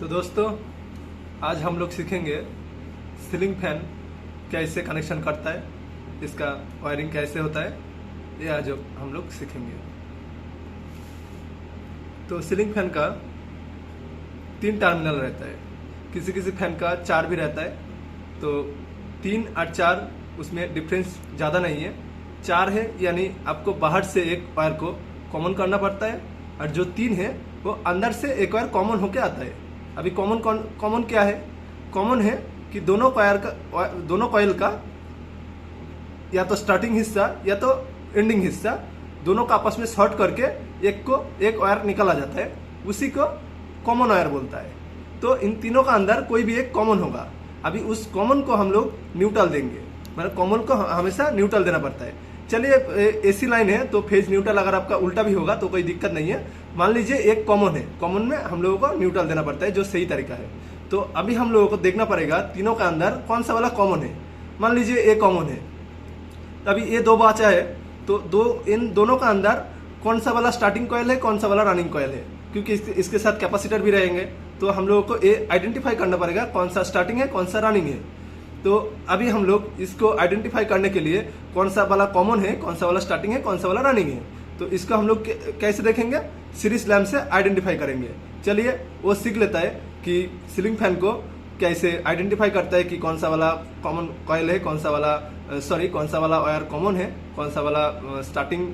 तो दोस्तों, आज हम लोग सीखेंगे सीलिंग फैन कैसे कनेक्शन करता है, इसका वायरिंग कैसे होता है, ये आज हम लोग सीखेंगे। तो सीलिंग फैन का 3 टर्मिनल रहता है, किसी किसी फैन का 4 भी रहता है। तो 3 और 4 उसमें डिफरेंस ज़्यादा नहीं है। 4 है यानी आपको बाहर से एक वायर को कॉमन करना पड़ता है, और जो 3 है वो अंदर से एक वायर कॉमन होके आता है। अभी कॉमन क्या है? कॉमन है कि दोनों कॉइल का या तो स्टार्टिंग हिस्सा या तो एंडिंग हिस्सा दोनों का आपस में शॉर्ट करके एक वायर निकल आ जाता है, उसी को कॉमन वायर बोलता है। तो इन तीनों का अंदर कोई भी एक कॉमन होगा। अभी उस कॉमन को हम लोग न्यूट्रल देंगे, मतलब कॉमन को हमेशा न्यूट्रल देना पड़ता है। चलिए, एसी लाइन है तो फेज न्यूट्रल अगर आपका उल्टा भी होगा तो कोई दिक्कत नहीं है। मान लीजिए एक कॉमन है, कॉमन में हम लोगों को न्यूट्रल देना पड़ता है, जो सही तरीका है। तो अभी हम लोगों को देखना पड़ेगा तीनों का अंदर कौन सा वाला कॉमन है। मान लीजिए ए कॉमन है, अभी ये 2 बचा है, तो इन दोनों का अंदर कौन सा वाला स्टार्टिंग कॉइल है, कौन सा वाला रनिंग कॉइल है, क्योंकि इसके साथ कैपेसिटर भी रहेंगे। तो हम लोगों को ये आइडेंटिफाई करना पड़ेगा कौन सा स्टार्टिंग है, कौन सा रनिंग है। तो अभी हम लोग इसको आइडेंटिफाई करने के लिए कौन सा वाला कॉमन है, कौन सा वाला स्टार्टिंग है, कौन सा वाला रनिंग है, तो इसको हम लोग कैसे देखेंगे? सीरीज लैम्प से आइडेंटिफाई करेंगे। चलिए, वो सीख लेता है कि सीलिंग फैन को कैसे आइडेंटिफाई करता है कि कौन सा वाला कॉमन कॉइल है, कौन सा वाला वायर कॉमन है, कौन सा वाला स्टार्टिंग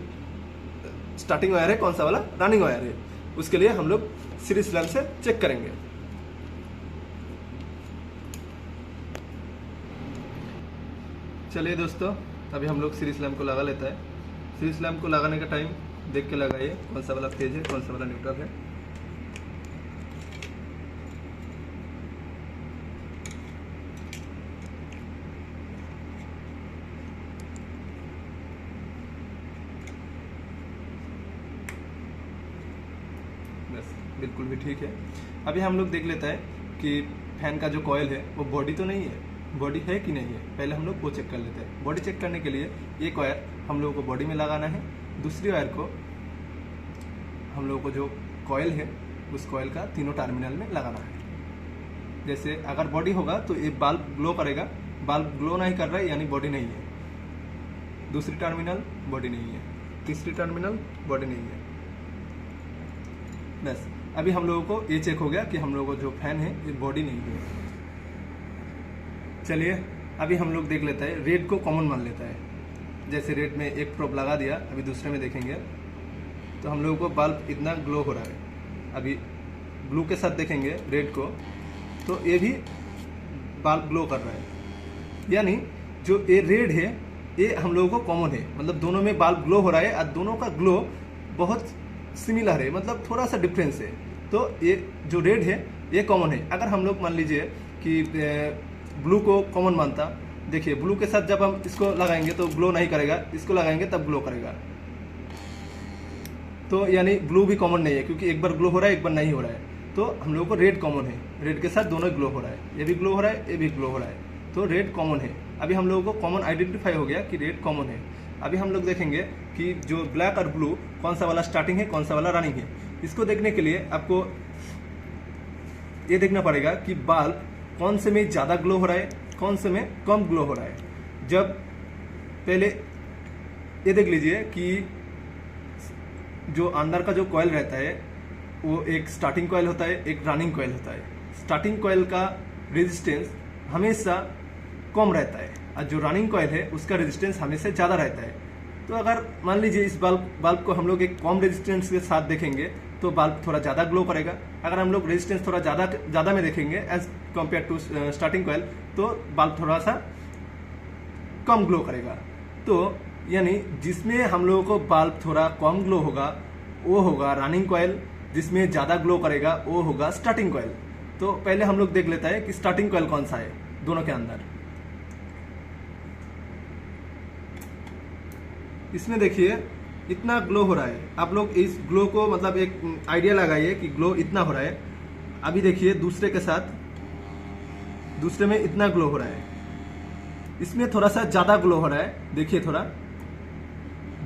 वायर है, कौन सा वाला रनिंग वायर है। उसके लिए हम लोग सीरीज लैम्प से चेक करेंगे। चलिए दोस्तों, अभी हम लोग सीरीज लैम्प को लगा लेता है। सीरीज लैम्प को लगाने का टाइम देख के लगाइए, कौन सा वाला फेज है, कौन सा वाला न्यूट्रल है। बस बिल्कुल भी ठीक है। अभी हम लोग देख लेता है कि फैन का जो कॉइल है वो बॉडी तो नहीं है, बॉडी है कि नहीं है। पहले हम लोग वो चेक कर लेते हैं। बॉडी चेक करने के लिए एक वायर हम लोगों को बॉडी में लगाना है, दूसरी वायर को हम लोगों को जो कॉइल है उस कॉइल का तीनों टर्मिनल में लगाना है। जैसे अगर बॉडी होगा तो ये बल्ब ग्लो करेगा, बल्ब ग्लो नहीं कर रहा है यानी बॉडी नहीं है। दूसरी टर्मिनल बॉडी नहीं है, तीसरी टर्मिनल बॉडी नहीं है। बस अभी हम लोगों को ये चेक हो गया कि हम लोगों को जो फैन है ये बॉडी नहीं है। चलिए, अभी हम लोग देख लेते हैं, रेड को कॉमन मान लेता है। जैसे रेड में एक प्रोब लगा दिया, अभी दूसरे में देखेंगे तो हम लोगों को बल्ब इतना ग्लो हो रहा है। अभी ब्लू के साथ देखेंगे रेड को, तो ये भी बल्ब ग्लो कर रहा है। यानी जो ये रेड है ये हम लोगों को कॉमन है, मतलब दोनों में बल्ब ग्लो हो रहा है और दोनों का ग्लो बहुत सिमिलर है, मतलब थोड़ा सा डिफरेंस है। तो ये जो रेड है ये कॉमन है। अगर हम लोग मान लीजिए कि ब्लू को कॉमन मानता, देखिए ब्लू के साथ जब हम इसको लगाएंगे तो ग्लो नहीं करेगा, इसको लगाएंगे तब ग्लो करेगा। तो यानी ब्लू भी कॉमन नहीं है, क्योंकि एक बार ग्लो हो रहा है एक बार नहीं हो रहा है। तो हम लोगों को रेड कॉमन है, रेड के साथ दोनों ग्लो हो रहा है, ये भी ग्लो हो रहा है, ये भी ग्लो हो रहा है, तो रेड कॉमन है। अभी हम लोगों को कॉमन आइडेंटिफाई हो गया कि रेड कॉमन है। अभी हम लोग देखेंगे कि जो ब्लैक और ब्लू कौन सा वाला स्टार्टिंग है, कौन सा वाला रनिंग है। इसको देखने के लिए आपको ये देखना पड़ेगा कि बल्ब कौन से में ज़्यादा ग्लो हो रहा है, कौन से में कम ग्लो हो रहा है। जब पहले ये देख लीजिए कि जो अंदर का जो कॉइल रहता है वो एक स्टार्टिंग कॉइल होता है, एक रनिंग कॉइल होता है। स्टार्टिंग कॉइल का रेजिस्टेंस हमेशा कम रहता है और जो रनिंग कॉइल है उसका रेजिस्टेंस हमेशा ज़्यादा रहता है। तो अगर मान लीजिए इस बल्ब को हम लोग एक कम रेजिस्टेंस के साथ देखेंगे तो बल्ब थोड़ा ज़्यादा ग्लो करेगा। अगर हम लोग रेजिस्टेंस थोड़ा ज़्यादा में देखेंगे as compare to starting coil, तो बल्ब थोड़ा सा कम ग्लो करेगा। तो यानी जिसमें हम लोगों को बल्ब थोड़ा कम ग्लो होगा वो होगा रनिंग कॉइल, जिसमें ज़्यादा ग्लो करेगा वो होगा स्टार्टिंग कॉइल। तो पहले हम लोग देख लेता है कि स्टार्टिंग कॉइल कौन सा है दोनों के अंदर। इसमें देखिए इतना ग्लो हो रहा है। आप लोग इस ग्लो को मतलब एक आइडिया लगाइए कि ग्लो इतना हो रहा है। अभी देखिए दूसरे के साथ, दूसरे में इतना ग्लो हो रहा है, इसमें थोड़ा सा ज़्यादा ग्लो हो रहा है। देखिए थोड़ा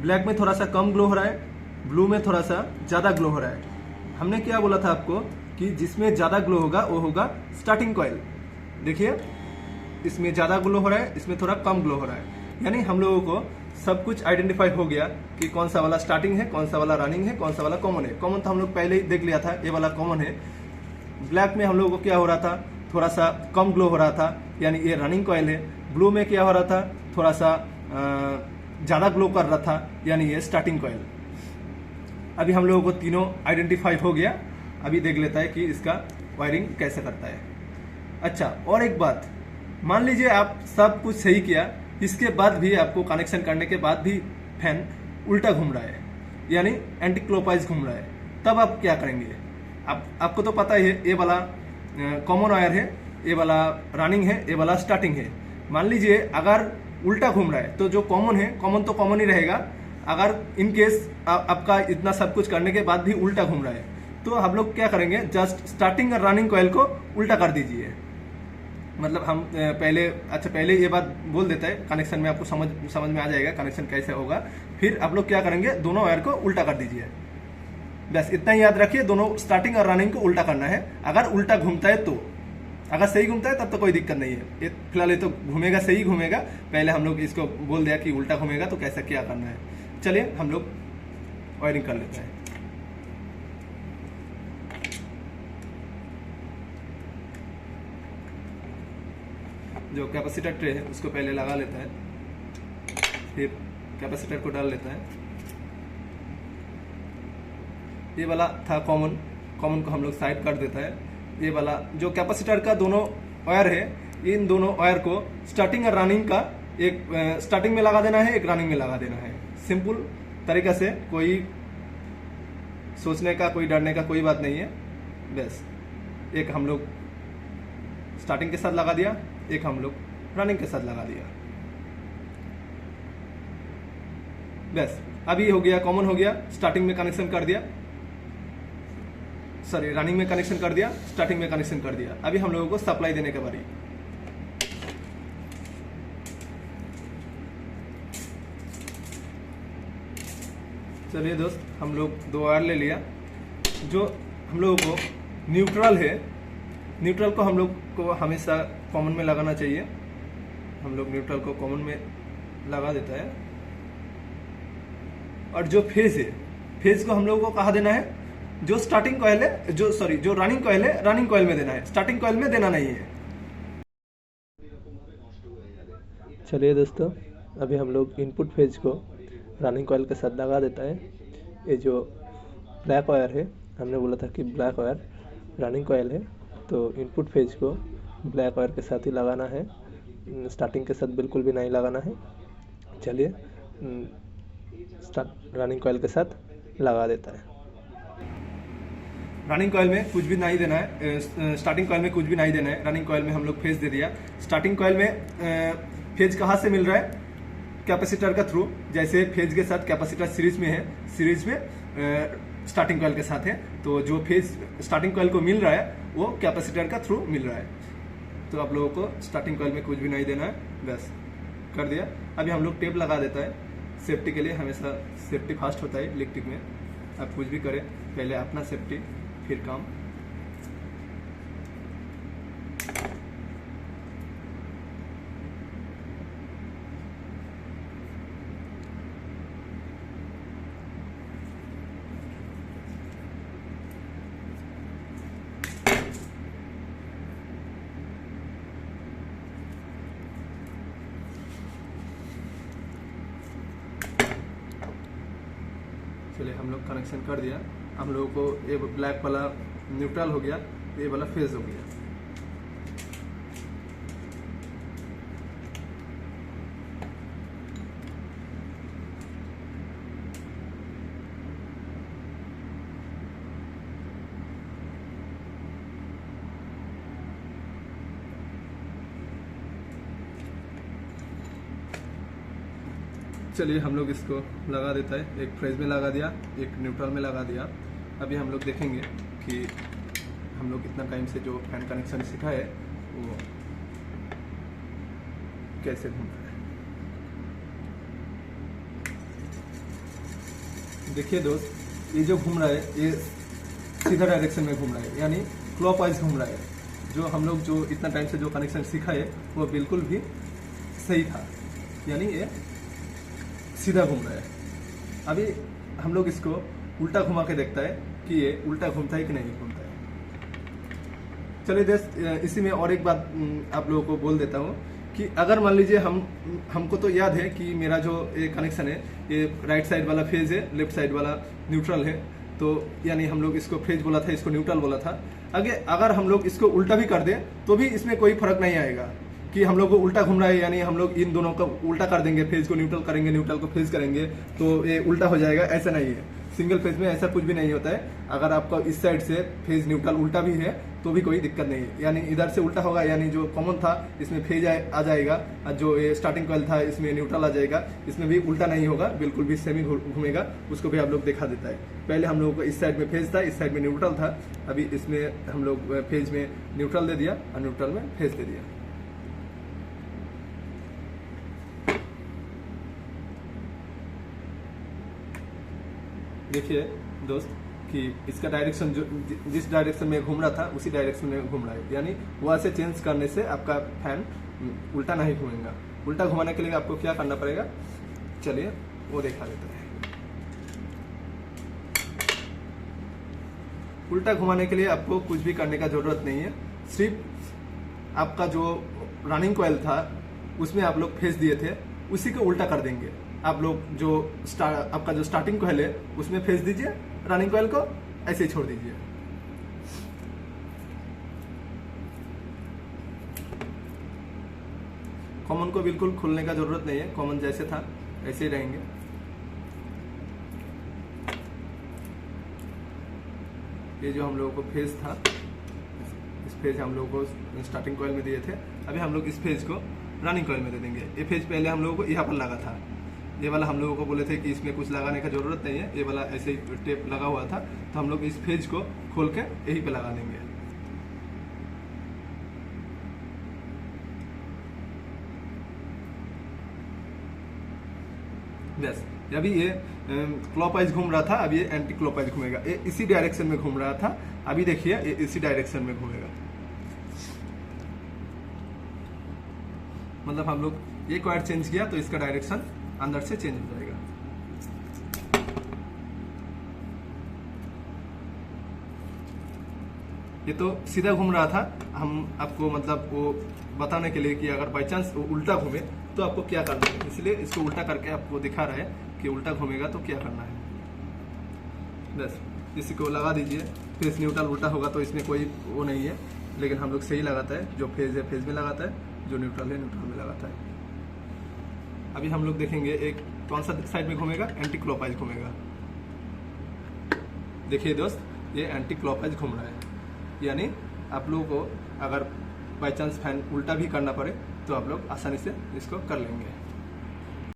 ब्लैक में थोड़ा सा कम ग्लो हो रहा है, ब्लू में थोड़ा सा ज़्यादा ग्लो हो रहा है। हमने क्या बोला था आपको कि जिसमें ज़्यादा ग्लो होगा वो होगा स्टार्टिंग कॉइल। देखिए इसमें ज़्यादा ग्लो हो रहा है, इसमें थोड़ा कम ग्लो हो रहा है। यानी हम लोगों को सब कुछ आइडेंटिफाई हो गया कि कौन सा वाला स्टार्टिंग है, कौन सा वाला रनिंग है, कौन सा वाला कॉमन है। कॉमन तो हम लोग पहले ही देख लिया था, ये वाला कॉमन है। ब्लैक में हम लोगों को क्या हो रहा था, थोड़ा सा कम ग्लो हो रहा था, यानी ये रनिंग कॉइल है। ब्लू में क्या हो रहा था, थोड़ा सा ज़्यादा ग्लो कर रहा था, यानी ये स्टार्टिंग कॉइल। अभी हम लोगों को तीनों आइडेंटिफाई हो गया। अभी देख लेता है कि इसका वायरिंग कैसे करता है। अच्छा, और एक बात, मान लीजिए आप सब कुछ सही किया, इसके बाद भी आपको कनेक्शन करने के बाद भी फैन उल्टा घूम रहा है, यानी एंटी क्लॉकवाइज घूम रहा है, तब आप क्या करेंगे? आपको तो पता ही है, ये वाला कॉमन वायर है, ये वाला रनिंग है, ये वाला स्टार्टिंग है। मान लीजिए अगर उल्टा घूम रहा है तो जो कॉमन है, कॉमन तो कॉमन ही रहेगा। अगर इन केस आपका इतना सब कुछ करने के बाद भी उल्टा घूम रहा है तो हम लोग क्या करेंगे, जस्ट स्टार्टिंग और रनिंग कॉइल को उल्टा कर दीजिए। मतलब हम पहले ये बात बोल देता है, कनेक्शन में आपको समझ में आ जाएगा कनेक्शन कैसे होगा। फिर आप लोग क्या करेंगे, दोनों वायर को उल्टा कर दीजिए। बस इतना ही याद रखिए, दोनों स्टार्टिंग और रनिंग को उल्टा करना है। अगर उल्टा घूमता है तो, अगर सही घूमता है तब तो कोई दिक्कत नहीं है। ये फिलहाल ये तो घूमेगा, सही घूमेगा। पहले हम लोग इसको बोल दिया कि उल्टा घूमेगा तो कैसा क्या करना है। चलिए हम लोग वायरिंग कर लेते हैं। जो कैपेसिटर ट्रे है उसको पहले लगा लेता है, फिर कैपेसिटर को डाल लेता है। ये वाला था कॉमन को हम लोग साइड कर देता है। ये वाला जो कैपेसिटर का दोनों वायर है, इन दोनों वायर को स्टार्टिंग और रनिंग का एक स्टार्टिंग में लगा देना है, एक रनिंग में लगा देना है। सिंपल तरीका से, कोई सोचने का, कोई डरने का कोई बात नहीं है। बस एक हम लोग स्टार्टिंग के साथ लगा दिया, एक हम लोग रनिंग के साथ लगा दिया। बस अभी हो गया, कॉमन हो गया, स्टार्टिंग में कनेक्शन कर दिया, सॉरी रनिंग में कनेक्शन कर दिया, स्टार्टिंग में कनेक्शन कर दिया। अभी हम लोगों को सप्लाई देने के बारी। चलिए दोस्त, हम लोग दो वायर ले लिया। जो हम लोगों को न्यूट्रल है, न्यूट्रल को हम लोग को हमेशा कॉमन में लगाना चाहिए। हम लोग न्यूट्रल को कॉमन में लगा देता है। और जो फेज है, फेज को हम लोगों को कहाँ देना है, जो स्टार्टिंग कॉइल है, जो रनिंग कॉइल है, रनिंग कॉइल में देना है, स्टार्टिंग कॉइल में देना नहीं है। चलिए दोस्तों, अभी हम लोग इनपुट फेज को रनिंग कॉइल के साथ लगा देता है। ये जो ब्लैक वायर है, हमने बोला था कि ब्लैक वायर रनिंग कॉइल है, तो इनपुट फेज को ब्लैक वायर के साथ ही लगाना है, स्टार्टिंग के साथ बिल्कुल भी नहीं लगाना है। चलिए रनिंग कॉइल के साथ लगा देता है। रनिंग कॉइल में कुछ भी नहीं देना है, स्टार्टिंग कॉइल में कुछ भी नहीं देना है। रनिंग कॉइल में हम लोग फेज दे दिया। स्टार्टिंग कॉइल में फेज कहाँ से मिल रहा है, कैपेसिटर का थ्रू। जैसे फेज के साथ कैपेसिटर सीरीज में है, सीरीज में स्टार्टिंग कॉइल के साथ है, तो जो फेज स्टार्टिंग कॉइल को मिल रहा है वो कैपेसिटर का थ्रू मिल रहा है। तो आप लोगों को स्टार्टिंग कॉइल में कुछ भी नहीं देना है। बस कर दिया। अभी हम लोग टेप लगा देता है सेफ्टी के लिए। हमेशा सेफ्टी फास्ट होता है इलेक्ट्रिक में। आप कुछ भी करें, पहले अपना सेफ्टी फिर काम। चलिए हम लोग कनेक्शन कर दिया। हम लोगों को ये ब्लैक वाला न्यूट्रल हो गया, ये वाला फेज हो गया। चलिए हम लोग इसको लगा देता है। एक फेज में लगा दिया, एक न्यूट्रल में लगा दिया। अभी हम लोग देखेंगे कि हम लोग इतना टाइम से जो फैन कनेक्शन सीखा है वो कैसे घूमता है। देखिए दोस्त, ये जो घूम रहा है ये सीधा डायरेक्शन में घूम रहा है, यानी क्लॉकवाइज घूम रहा है। जो हम लोग जो इतना टाइम से जो कनेक्शन सीखा है वो बिल्कुल भी सही था, यानी ये सीधा घूम रहा है। अभी हम लोग इसको उल्टा घुमा के देखता है कि ये उल्टा घूमता है कि नहीं घूमता है। चलिए दोस्त, इसी में और एक बात आप लोगों को बोल देता हूँ कि अगर मान लीजिए हमको तो याद है कि मेरा जो ये कनेक्शन है ये राइट साइड वाला फेज है, लेफ्ट साइड वाला न्यूट्रल है, तो यानी हम लोग इसको फेज बोला था, इसको न्यूट्रल बोला था। अगर हम लोग इसको उल्टा भी कर दें तो भी इसमें कोई फर्क नहीं आएगा कि हम लोग को उल्टा घूम रहा है, यानी हम लोग इन दोनों को उल्टा कर देंगे, फेज को न्यूट्रल करेंगे, न्यूट्रल को फेज करेंगे तो ये उल्टा हो जाएगा, ऐसा नहीं है। सिंगल फेज में ऐसा कुछ भी नहीं होता है। अगर आपका इस साइड से फेज न्यूट्रल उल्टा भी है तो भी कोई दिक्कत नहीं है, यानी इधर से उल्टा होगा, यानी जो कॉमन था इसमें फेज आ जाएगा, जो ये स्टार्टिंग कॉइल था इसमें न्यूट्रल आ जाएगा, इसमें भी उल्टा नहीं होगा, बिल्कुल भी सेमी घूमेगा। उसको भी आप लोग दिखा देता है। पहले हम लोगों को इस साइड में फेज था, इस साइड में न्यूट्रल था, अभी इसमें हम लोग फेज में न्यूट्रल दे दिया और न्यूट्रल में फेज दे दिया। देखिए दोस्त कि इसका डायरेक्शन जो जिस डायरेक्शन में घूम रहा था उसी डायरेक्शन में घूम रहा है, यानी वहाँ से चेंज करने से आपका फैन उल्टा नहीं घूमेगा। उल्टा घुमाने के लिए आपको क्या करना पड़ेगा, चलिए वो दिखा देते हैं। उल्टा घुमाने के लिए आपको कुछ भी करने का जरूरत नहीं है, सिर्फ आपका जो रनिंग कॉइल था उसमें आप लोग फेस दिए थे उसी को उल्टा कर देंगे। आप लोग जो आपका जो स्टार्टिंग कॉइल है उसमें फेस दीजिए, रनिंग कॉइल को ऐसे ही छोड़ दीजिए। कॉमन को बिल्कुल खोलने का जरूरत नहीं है, कॉमन जैसे था ऐसे ही रहेंगे। ये जो हम लोगों को फेज था, इस फेज हम लोगों को स्टार्टिंग कॉइल में दिए थे, अभी हम लोग इस फेज को रनिंग कॉइल में दे देंगे। ये फेज पहले हम लोगों को यहाँ पर लगा था, ये वाला हम लोगों को बोले थे कि इसमें कुछ लगाने का जरूरत नहीं है, ये वाला ऐसे ही टेप लगा हुआ था, तो हम लोग इस फेज को खोल के यहीं पे लगा देंगे। बस अभी ये क्लॉकवाइज घूम रहा था, अभी ये एंटी क्लॉकवाइज घूमेगा। ये इसी डायरेक्शन में घूम रहा था, अभी देखिए ये इसी डायरेक्शन में घूमेगा। मतलब हम लोग एक वायर चेंज किया तो इसका डायरेक्शन अंदर से चेंज हो जाएगा। ये तो सीधा घूम रहा था, हम आपको मतलब वो बताने के लिए कि अगर बाई चांस वो उल्टा घूमे तो आपको क्या करना है, इसलिए इसको उल्टा करके आपको दिखा रहा है कि उल्टा घूमेगा तो क्या करना है। बस इसी को लगा दीजिए, फेज न्यूट्रल उल्टा होगा तो इसमें कोई वो नहीं है, लेकिन हम लोग सही लगाता है, जो फेज है फेज में लगाता है, जो न्यूट्रल है न्यूट्रल में लगाता है। अभी हम लोग देखेंगे एक कौन सा साइड में घूमेगा, एंटी क्लॉकवाइज घूमेगा। देखिए दोस्त, ये एंटी क्लॉकवाइज घूम रहा है, यानी आप लोगों को अगर बाई चांस फैन उल्टा भी करना पड़े तो आप लोग आसानी से इसको कर लेंगे।